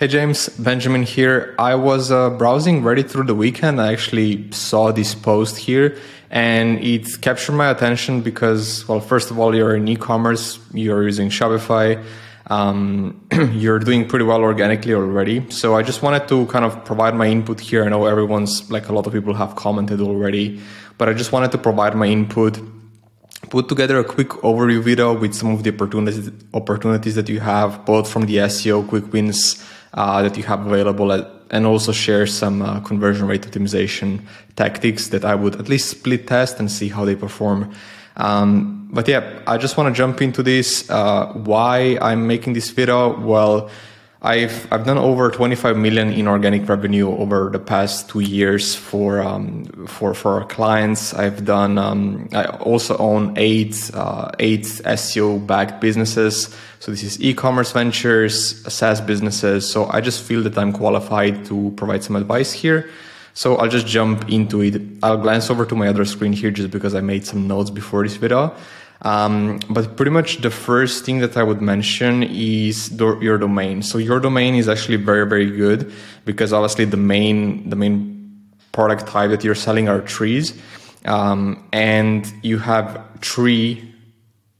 Hey James, Benjamin here. I was browsing Reddit through the weekend. I actually saw this post here and it captured my attention because, well, first of all, you're in e-commerce, you're using Shopify, you're doing pretty well organically already. So I just wanted to kind of provide my input here. I know everyone's, like a lot of people have commented already, but I just wanted to provide my input, put together a quick overview video with some of the opportunities that you have, both from the SEO quick wins that you have available, and also share some conversion rate optimization tactics that I would at least split test and see how they perform. But yeah, I just want to jump into this. Why I'm making this video? Well, I've done over 25 million in organic revenue over the past 2 years for our clients. I've done I also own eight SEO backed businesses. So this is e-commerce ventures, SaaS businesses. So I just feel that I'm qualified to provide some advice here. So I'll just jump into it. I'll glance over to my other screen here just because I made some notes before this video. But pretty much the first thing that I would mention is your domain. So your domain is actually very, very good because obviously the main product type that you're selling are trees. And you have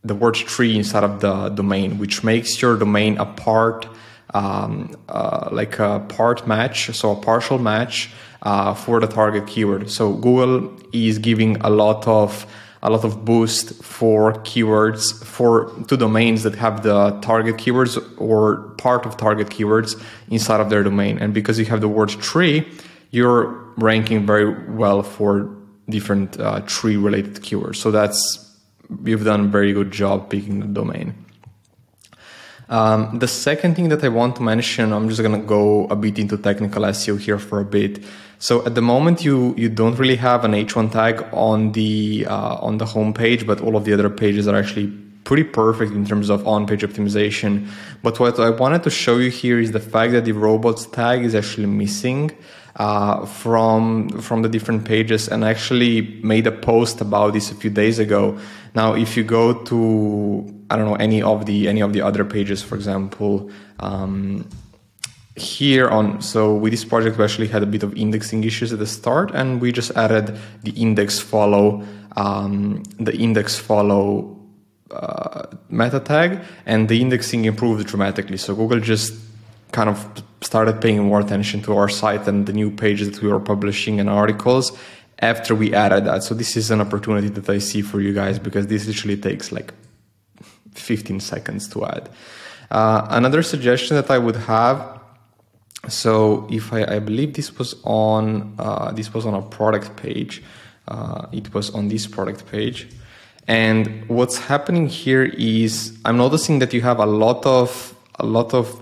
the word tree inside of the domain, which makes your domain a part, like a part match, so a partial match for the target keyword. So Google is giving a lot of boost for keywords to domains that have the target keywords or part of target keywords inside of their domain. And because you have the word tree, you're ranking very well for different tree related keywords. So you've done a very good job picking the domain. The second thing that I want to mention, I'm just going to go a bit into technical SEO here for a bit. So at the moment, you don't really have an H1 tag on the homepage, but all of the other pages are actually pretty perfect in terms of on-page optimization. But what I wanted to show you here is the fact that the robots tag is actually missing from the different pages, and I actually made a post about this a few days ago. Now, if you go to, I don't know, any of the other pages, for example, so with this project, we actually had a bit of indexing issues at the start, and we just added the index follow meta tag, and the indexing improved dramatically. So Google just kind of started paying more attention to our site and the new pages that we were publishing and articles after we added that. So this is an opportunity that I see for you guys, because this literally takes like 15 seconds to add. Another suggestion that I would have, so if I believe this was on a product page, it was on this product page, and what's happening here is I'm noticing that you have a lot of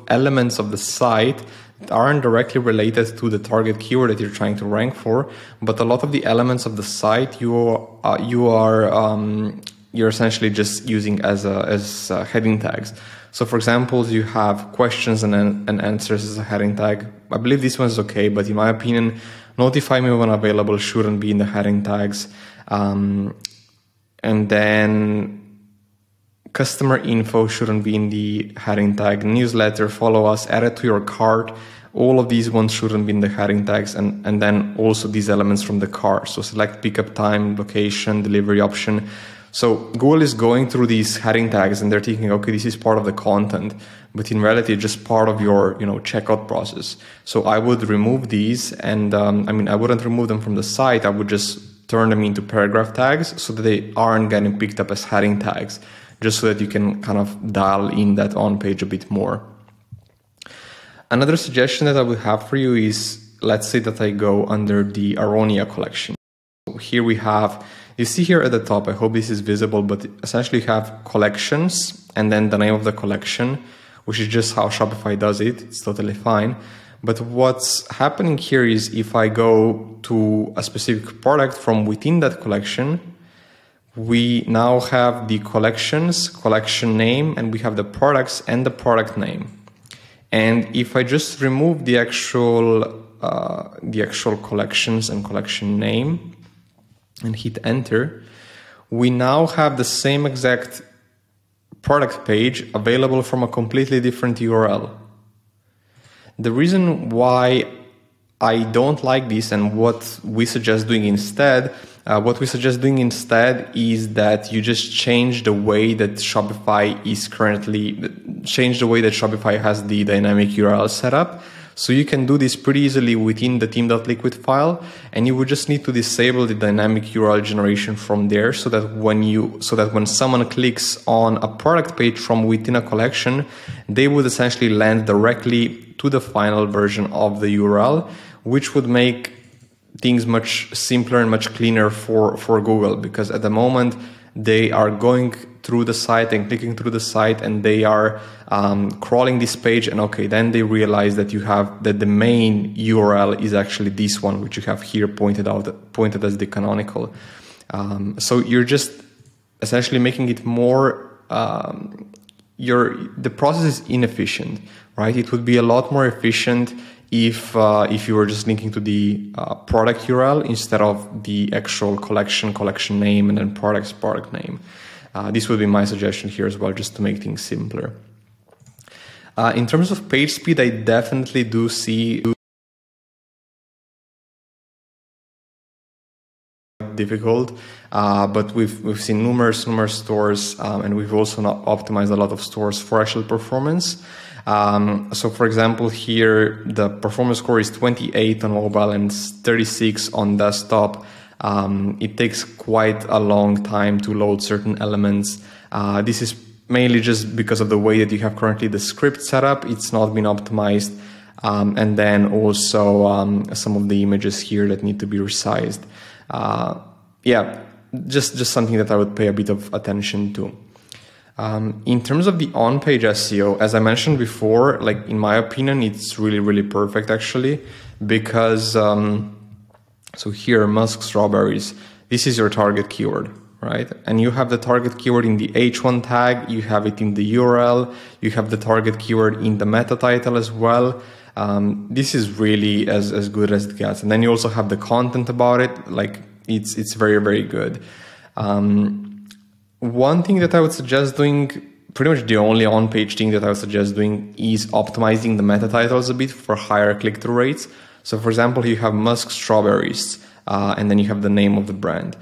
elements of the site that aren't directly related to the target keyword that you're trying to rank for, but a lot of the elements of the site you're essentially just using as heading tags. So for example, you have questions and answers as a heading tag. I believe this one's okay, but in my opinion, notify me when available shouldn't be in the heading tags. And then customer info shouldn't be in the heading tag. Newsletter, follow us, add it to your cart. All of these ones shouldn't be in the heading tags. And then also these elements from the cart. So select pickup time, location, delivery option. So Google is going through these heading tags and they're thinking, okay, this is part of the content, but in reality, it's just part of your, checkout process. So I would remove these, and I wouldn't remove them from the site. I would just turn them into paragraph tags so that they aren't getting picked up as heading tags, just so that you can kind of dial in that on page a bit more. Another suggestion that I would have for you is, let's say that I go under the Aronia collection. So here we have, you see here at the top, I hope this is visible, but essentially you have collections and then the name of the collection, which is just how Shopify does it. It's totally fine. But what's happening here is if I go to a specific product from within that collection, we now have the collections, collection name, and we have the products and the product name. And if I just remove the actual collections and collection name and hit enter, we now have the same exact product page available from a completely different URL. The reason why I don't like this and what we suggest doing instead, is that you just change the way that Shopify has the dynamic URL set up. So you can do this pretty easily within the theme.liquid file, and you would just need to disable the dynamic URL generation from there, so that when someone clicks on a product page from within a collection, they would essentially land directly to the final version of the URL, which would make things much simpler and much cleaner for Google, because at the moment they are going through the site and clicking through the site, and they are crawling this page, and okay, then they realize that the main URL is actually this one, which you have here pointed as the canonical. So you're just essentially making it more. The process is inefficient, right? It would be a lot more efficient if you were just linking to the product URL instead of the actual collection name and then product name. This would be my suggestion here as well, just to make things simpler. In terms of page speed, I definitely do see difficult, but we've seen numerous stores, and we've also not optimized a lot of stores for actual performance. So for example, here the performance score is 28 on mobile and 36 on desktop. It takes quite a long time to load certain elements. This is mainly just because of the way that you have currently the script set up. It's not been optimized. And then also some of the images here that need to be resized. Yeah, just something that I would pay a bit of attention to. In terms of the on-page SEO, as I mentioned before, like in my opinion, it's really perfect actually, because so here, musk strawberries, this is your target keyword, right? And you have the target keyword in the H1 tag, you have it in the URL, you have the target keyword in the meta title as well. This is really as good as it gets. And then you also have the content about it, like it's very good. One thing that I would suggest doing, pretty much the only on-page thing that I would suggest doing, is optimizing the meta titles a bit for higher click-through rates. So for example, you have musk strawberries, and then you have the name of the brand.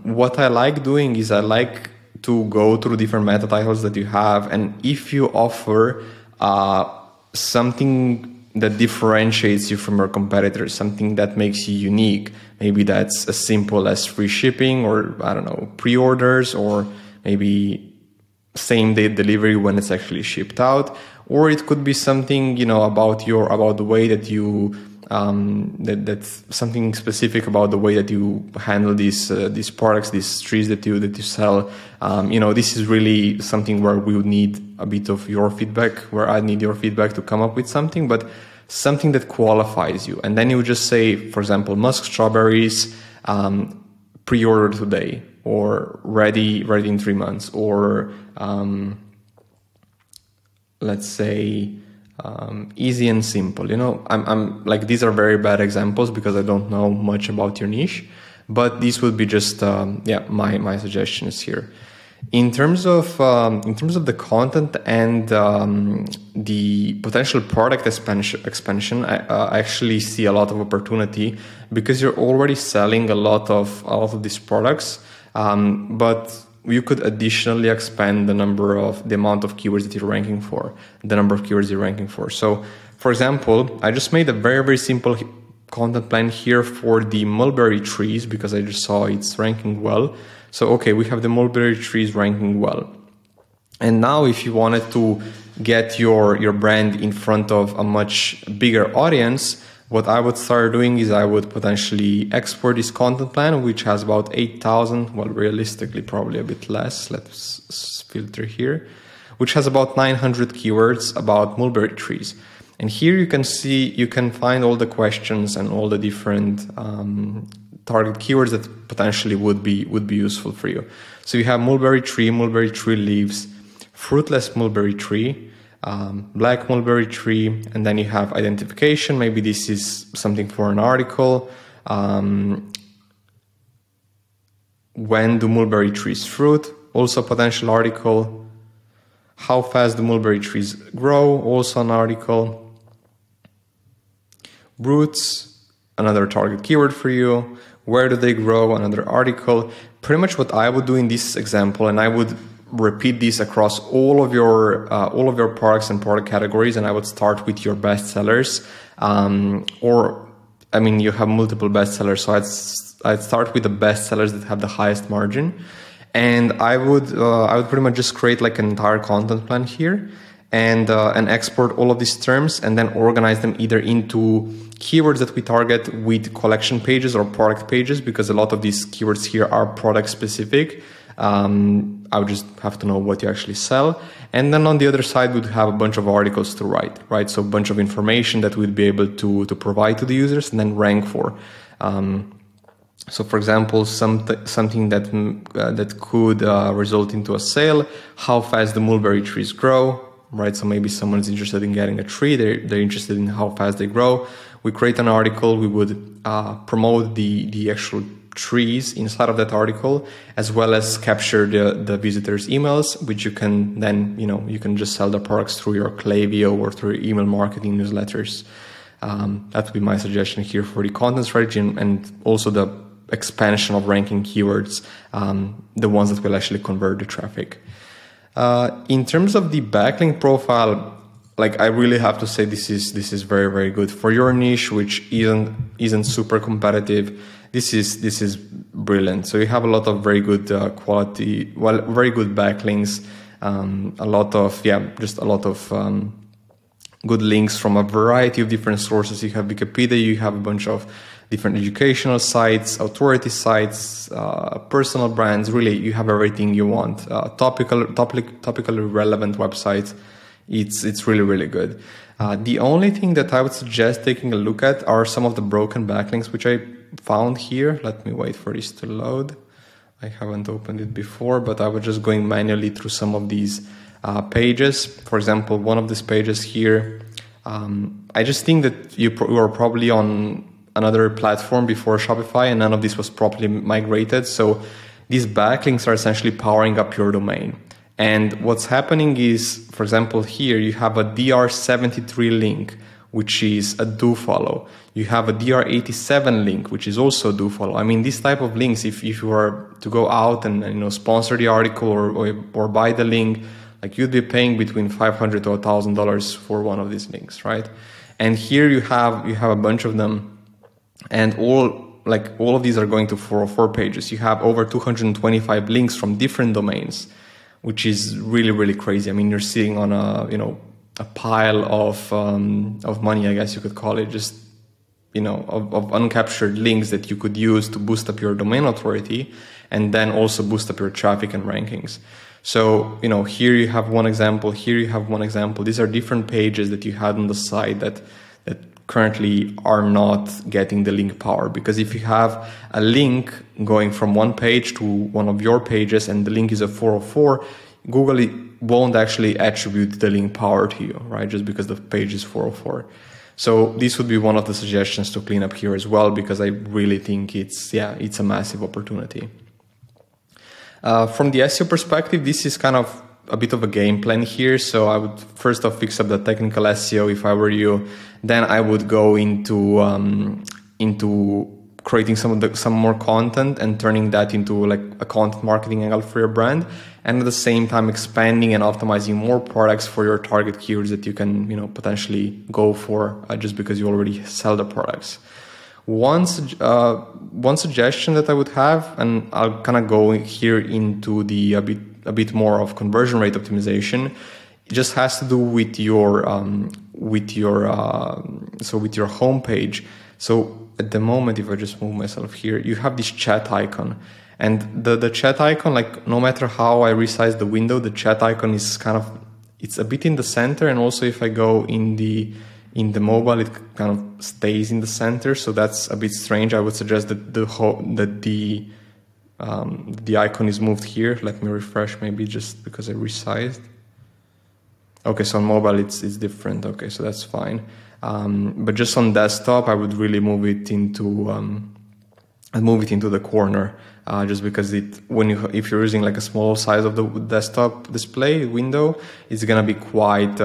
What I like doing is I like to go through different meta titles that you have, and if you offer something that differentiates you from your competitors, something that makes you unique, maybe that's as simple as free shipping, or I don't know, pre-orders, or maybe same-day delivery when it's actually shipped out, or it could be something, you know, about the way that you that's something specific about the way that you handle these products, these trees that you sell. You know, this is really something where we would need a bit of your feedback, where I need your feedback to come up with something, but something that qualifies you. And then you would just say, for example, musk strawberries, pre-order today, or ready in 3 months, or let's say easy and simple. You know, I'm like, these are very bad examples because I don't know much about your niche, but these would be just my suggestions here. In terms of the content and the potential product expansion, I actually see a lot of opportunity, because you're already selling a lot of these products, but you could additionally expand the amount of keywords that you're ranking for, the number of keywords you're ranking for. So, for example, I just made a very simple content plan here for the mulberry trees, because I just saw it's ranking well. So, okay, we have the mulberry trees ranking well. And now if you wanted to get your brand in front of a much bigger audience, what I would start doing is I would potentially export this content plan, which has about 8,000, well, realistically, probably a bit less. Let's filter here, which has about 900 keywords about mulberry trees. And here you can find all the questions and all the different target keywords that potentially would be useful for you. So you have mulberry tree leaves, fruitless mulberry tree, black mulberry tree, and then you have identification. Maybe this is something for an article. When do mulberry trees fruit? Also a potential article. How fast do mulberry trees grow? Also an article. Roots, another target keyword for you. Where do they grow? Another article. Pretty much what I would do in this example, and I would repeat this across all of your products and product categories, and I would start with your best sellers. You have multiple best sellers, so I'd start with the best sellers that have the highest margin, and I would pretty much just create like an entire content plan here, and export all of these terms, and then organize them either into keywords that we target with collection pages or product pages, because a lot of these keywords here are product specific. I would just have to know what you actually sell. And then on the other side, we'd have a bunch of articles to write, right? So a bunch of information that we'd be able to provide to the users and then rank for. So for example, something that could result into a sale, how fast the mulberry trees grow, right? So maybe someone's interested in getting a tree, they're interested in how fast they grow. We create an article, we would promote the actual trees inside of that article, as well as capture the visitors' emails, which you can then, you can just sell the products through your Klaviyo or through your email marketing newsletters. That would be my suggestion here for the content strategy, and also the expansion of ranking keywords, the ones that will actually convert the traffic. In terms of the backlink profile, like I really have to say this is very, very good for your niche, which isn't super competitive. This is brilliant. So you have a lot of very good quality, very good backlinks, a lot of good links from a variety of different sources. You have Wikipedia, you have a bunch of different educational sites, authority sites, personal brands. Really, you have everything you want. Topically relevant websites. It's really, really good. The only thing that I would suggest taking a look at are some of the broken backlinks, which I found here. Let me wait for this to load. I haven't opened it before, but I was just going manually through some of these pages. For example, one of these pages here, I just think that you are probably on another platform before Shopify, and none of this was properly migrated. So these backlinks are essentially powering up your domain. And what's happening is, for example, here you have a DR73 link, which is a do follow. You have a DR87 link, which is also a do follow. I mean, these type of links, if you are to go out and sponsor the article or buy the link, like you'd be paying between $500 to $1,000 for one of these links, right? And here you have a bunch of them, and all of these are going to 404 pages. You have over 225 links from different domains, which is really, really crazy. I mean, you're sitting on a pile of money, I guess you could call it, just, of uncaptured links that you could use to boost up your domain authority and then also boost up your traffic and rankings. So, here you have one example, here you have one example. These are different pages that you had on the site that currently are not getting the link power, because if you have a link going from one page to one of your pages and the link is a 404, Google won't actually attribute the link power to you, right? Just because the page is 404. So this would be one of the suggestions to clean up here as well, because I really think it's a massive opportunity. From the SEO perspective, this is kind of a bit of a game plan here. So I would first off fix up the technical SEO if I were you. Then I would go into creating some more content and turning that into like a content marketing angle for your brand, and at the same time expanding and optimizing more products for your target keywords that you can potentially go for just because you already sell the products. One suggestion that I would have, and I'll kind of go here into the a bit more of conversion rate optimization. It just has to do with your homepage. So at the moment, if I just move myself here, you have this chat icon, and the chat icon, like no matter how I resize the window, the chat icon is it's a bit in the center, and also if I go in the mobile, it kind of stays in the center. So that's a bit strange. I would suggest that the icon is moved here. Let me refresh, maybe just because I resized. Okay, so on mobile it's different. Okay, so that's fine. But just on desktop, I would really move it into the corner, just because if you're using like a small size of the desktop display window, it's gonna be quite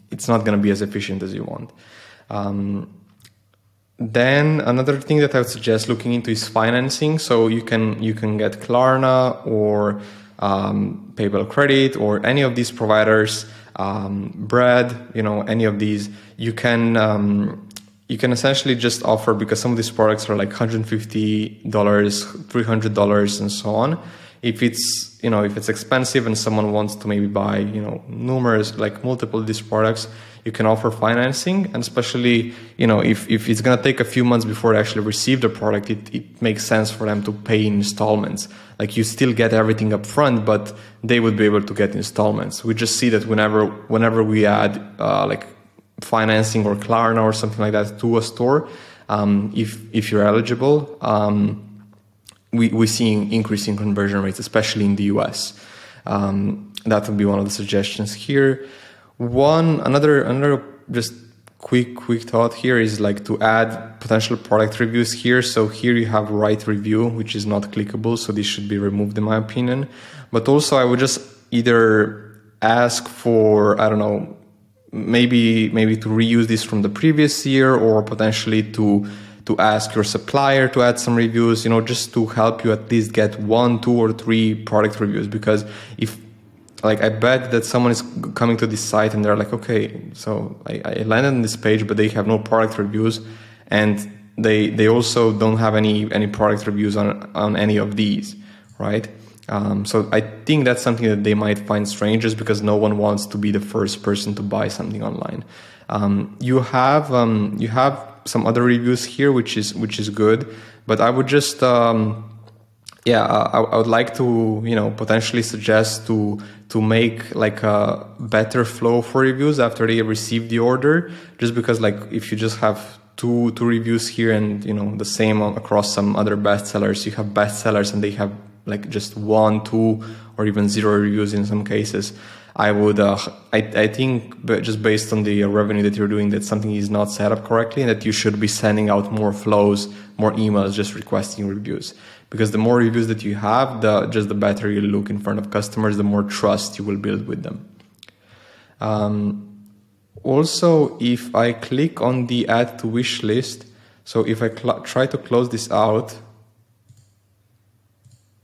it's not gonna be as efficient as you want. Then another thing that I would suggest looking into is financing. So you can get Klarna or PayPal Credit or any of these providers, Bread, any of these. You can essentially just offer, because some of these products are like $150, $300, and so on. If it's expensive and someone wants to maybe buy numerous, like multiple of these products, you can offer financing. And especially if it's going to take a few months before they actually receive the product, it makes sense for them to pay in installments. Like you still get everything up front, but they would be able to get installments. We just see that whenever we add like financing or Klarna or something like that to a store, if you're eligible, we see increasing conversion rates, especially in the US. That would be one of the suggestions here. Another just quick thought here is like to add potential product reviews here. So here you have write review, which is not clickable, so this should be removed in my opinion. But also I would just either ask for, I don't know, maybe to reuse this from the previous year, or potentially to ask your supplier to add some reviews, just to help you at least get 1, 2, or 3 product reviews. Because if, like, I bet that someone is coming to this site and they're like, okay, so I landed on this page, but they have no product reviews, and they also don't have any product reviews on any of these, right? So I think that's something that they might find strange, just because no one wants to be the first person to buy something online. You have some other reviews here, which is good, but I would just I would like to potentially suggest to make like a better flow for reviews after they receive the order, just because like if you just have two reviews here and the same across some other bestsellers, you have bestsellers and they have like just 1, 2, or even 0 reviews in some cases. I would, I think, just based on the revenue that you're doing, that something is not set up correctly, and that you should be sending out more flows, more emails, just requesting reviews. Because the more reviews that you have, the better you look in front of customers, the more trust you will build with them. Also, if I click on the add to wish list, so if I try to close this out,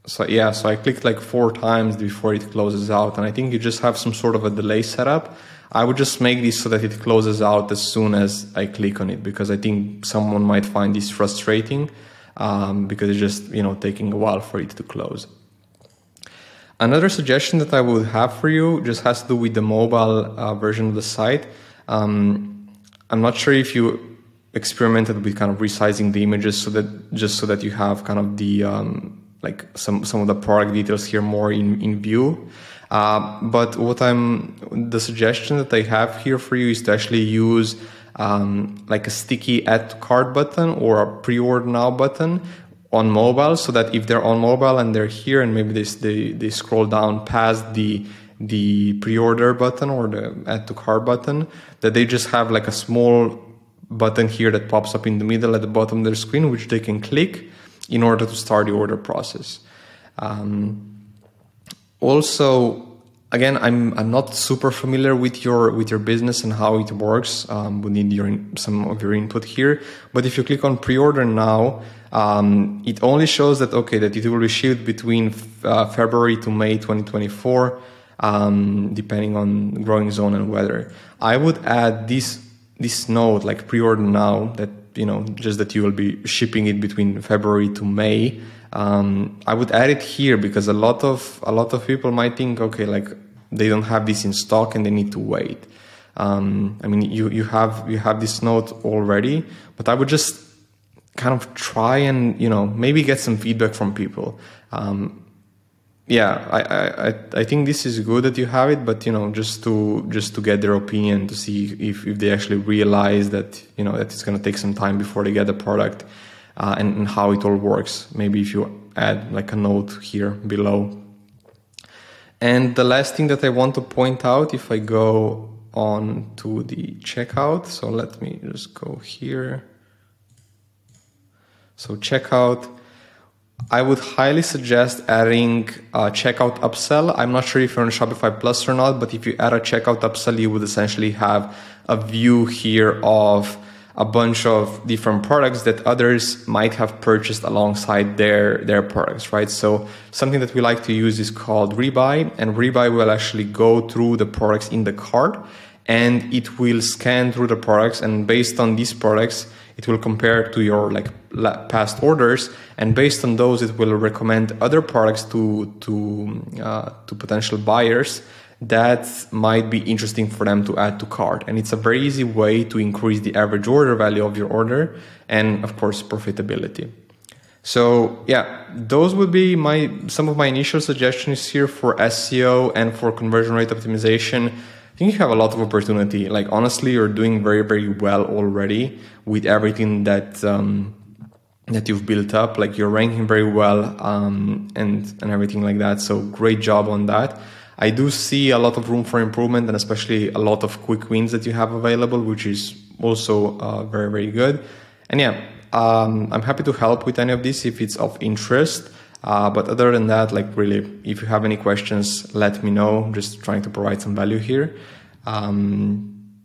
so I clicked like 4 times before it closes out, and I think you just have some sort of a delay setup. I would just make this so that it closes out as soon as I click on it, because I think someone might find this frustrating, because it's just taking a while for it to close. Another suggestion that I would have for you just has to do with the mobile version of the site. I'm not sure if you experimented with kind of resizing the images so that you have kind of the like some of the product details here more in view. But the suggestion that I have here for you is to actually use like a sticky add to cart button or a pre-order now button on mobile, so that if they're on mobile and they're here and maybe they scroll down past the pre-order button or the add to cart button, that they just have like a small button here that pops up in the middle at the bottom of their screen, which they can click in order to start the order process. Also, again, I'm not super familiar with your business and how it works. We need some of your input here. But if you click on pre-order now, it only shows that that it will be shipped between February to May 2024, depending on growing zone and weather. I would add this note, like pre-order now, that just that you will be shipping it between February to May. I would add it here because a lot of people might think, like they don't have this in stock and they need to wait. I mean, you have this note already, but I would just kind of try and maybe get some feedback from people. I think this is good that you have it, but just to get their opinion, to see if they actually realize that that it's going to take some time before they get the product, and how it all works. Maybe if you add like a note here below. And the last thing that I want to point out, if I go on to the checkout, so let me just go here. So checkout, I would highly suggest adding a checkout upsell. I'm not sure if you're on Shopify Plus or not, but if you add a checkout upsell, you would essentially have a view here of a bunch of different products that others might have purchased alongside their products, right? So something that we like to use is called Rebuy, and Rebuy will actually go through the products in the cart, and it will scan through the products, and based on these products, it will compare to your past orders, and based on those, it will recommend other products to potential buyers that might be interesting for them to add to cart. And it's a very easy way to increase the average order value of your order and, of course, profitability. So yeah, those would be some of my initial suggestions here for SEO and for conversion rate optimization. I think you have a lot of opportunity. Like, honestly, you're doing very, very well already with everything that that you've built up. Like, you're ranking very well and everything like that. So great job on that. I do see a lot of room for improvement, and especially a lot of quick wins that you have available, which is also very, very good. And yeah, I'm happy to help with any of this if it's of interest. But other than that, like, really, if you have any questions, let me know. I'm just trying to provide some value here.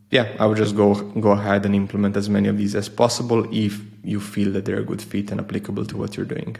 Yeah, I would just go ahead and implement as many of these as possible if you feel that they're a good fit and applicable to what you're doing.